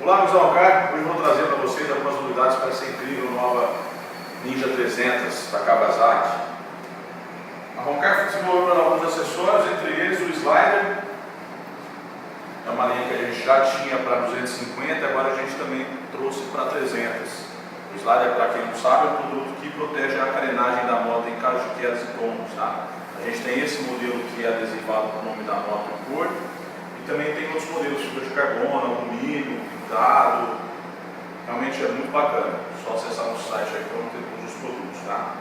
Olá, meus Alcar, hoje eu vou trazer para vocês algumas novidades para essa incrível nova Ninja 300 da Kawasaki. A Roncar desenvolveu alguns acessórios, entre eles o slider, é uma linha que a gente já tinha para 250, agora a gente também trouxe para 300. O slider, para quem não sabe, é um produto que protege a carenagem da moto em caso de quedas e tombos. Tá? A gente tem esse modelo que é adesivado com o nome da moto e cor, e também tem outros modelos, fibra de carbono, alumínio, pintado. Realmente é muito bacana, só acessar no site aí para ter todos os produtos. Tá?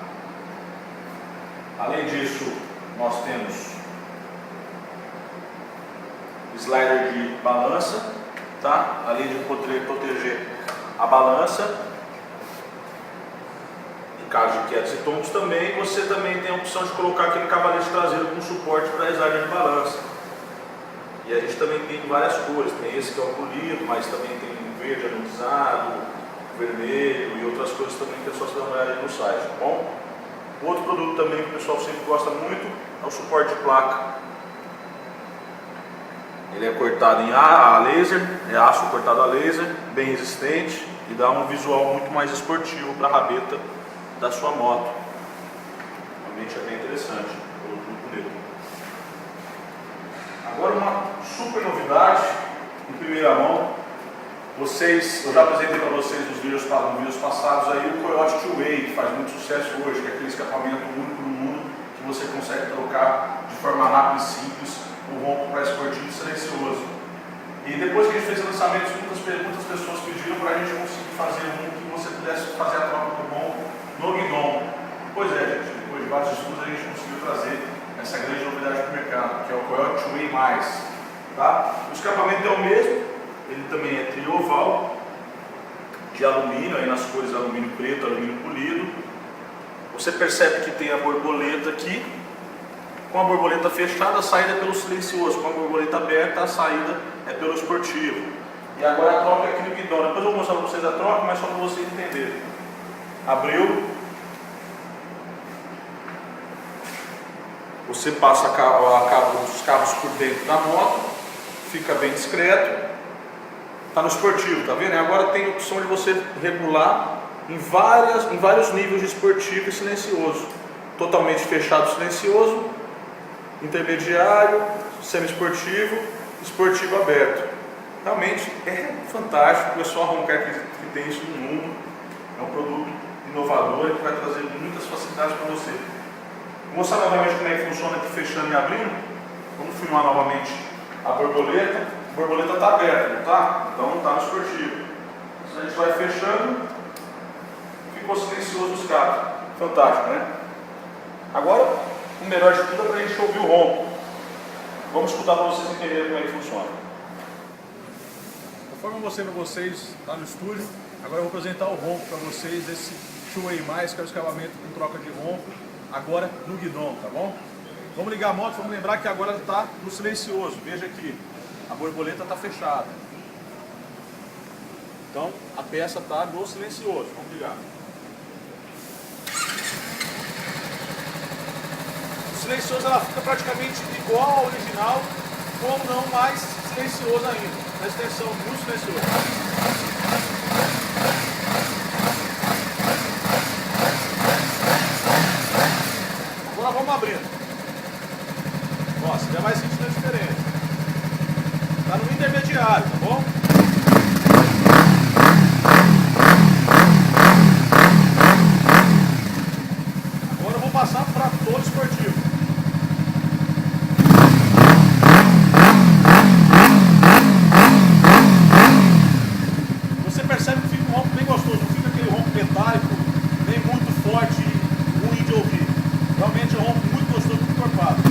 Além disso, nós temos slider de balança, tá? Além de proteger a balança em caso de quedas e tombos, também você também tem a opção de colocar aquele cavalete traseiro com suporte para slider de balança. E a gente também tem várias cores, tem esse que é o polido, mas também tem o verde anodizado, o vermelho e outras cores também que é só se dar uma olhada aí no site, tá bom? Outro produto também que o pessoal sempre gosta muito é o suporte de placa. Ele é cortado em a laser, é aço cortado a laser, bem resistente e dá um visual muito mais esportivo para a rabeta da sua moto. Realmente é bem interessante, produto bonito. Agora uma super novidade em primeira mão. Eu já apresentei para vocês nos vídeos passados aí o Coyote Two Way, que faz muito sucesso hoje, que é aquele escapamento único no mundo que você consegue trocar de forma rápida e simples o ronco para esportivo e silencioso. E depois que a gente fez o lançamento, muitas pessoas pediram para a gente conseguir fazer um que você pudesse fazer a troca do ronco no guidão. Pois é, gente, depois de vários estudos a gente conseguiu trazer essa grande novidade para o mercado, que é o Coyote Two Way+. Tá? O escapamento é o mesmo, ele também é trioval, de alumínio, aí nas cores alumínio preto, alumínio polido. Você percebe que tem a borboleta aqui. Com a borboleta fechada, a saída é pelo silencioso. Com a borboleta aberta, a saída é pelo esportivo. E agora a troca é aqui no guidão. Depois eu vou mostrar para vocês a troca, mas só para vocês entenderem. Abriu. Você passa os cabos por dentro da moto. Fica bem discreto. Está no esportivo, tá vendo? E agora tem a opção de você regular em vários níveis de esportivo e silencioso. Totalmente fechado silencioso, intermediário, semi-esportivo, esportivo aberto. Realmente é fantástico, é só a Roncar que tem isso no mundo. É um produto inovador que vai trazer muitas facilidades para você. Vou mostrar novamente como é que funciona aqui fechando e abrindo. Vamos filmar novamente a borboleta. A borboleta está aberta, não está? Então não está no esportivo. Então a gente vai fechando, ficou silencioso os cabos. Fantástico, né? Agora, o melhor de tudo é para a gente ouvir o ronco. Vamos escutar para vocês entenderem como é que funciona. Conforme eu mostrei para vocês lá no estúdio, agora eu vou apresentar o ronco para vocês desse Two Way+, que é o escapamento com troca de ronco, agora no guidão, tá bom? Vamos ligar a moto, vamos lembrar que agora está no silencioso. Veja aqui, a borboleta está fechada. Então a peça está no silencioso. Vamos ligar. O silencioso ela fica praticamente igual ao original, como não mais silencioso ainda. Presta atenção, muito silencioso. Agora vamos abrindo. Ó, você já vai sentir a diferença. Está no intermediário, tá bom? Agora eu vou passar para todo esportivo. Você percebe que fica um ronco bem gostoso, não fica aquele ronco metálico, nem muito forte, ruim de ouvir. Realmente é um ronco muito gostoso, muito encorpado.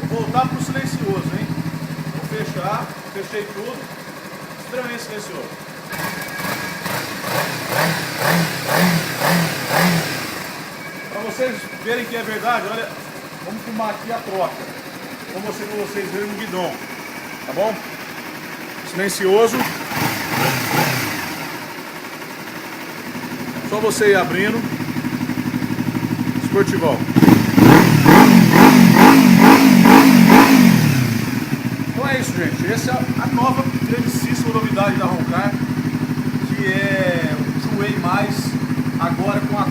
Vou voltar para o silencioso, hein? Vou fechar, fechei tudo, extremamente silencioso. Para vocês verem que é verdade, olha, vamos filmar aqui a troca. Vou mostrar para vocês verem no guidão, tá bom? Silencioso. Só você ir abrindo. Esportivão. Então é isso, gente. Essa é a nova grandíssima novidade da Roncar, que é o Two-Way+, agora com a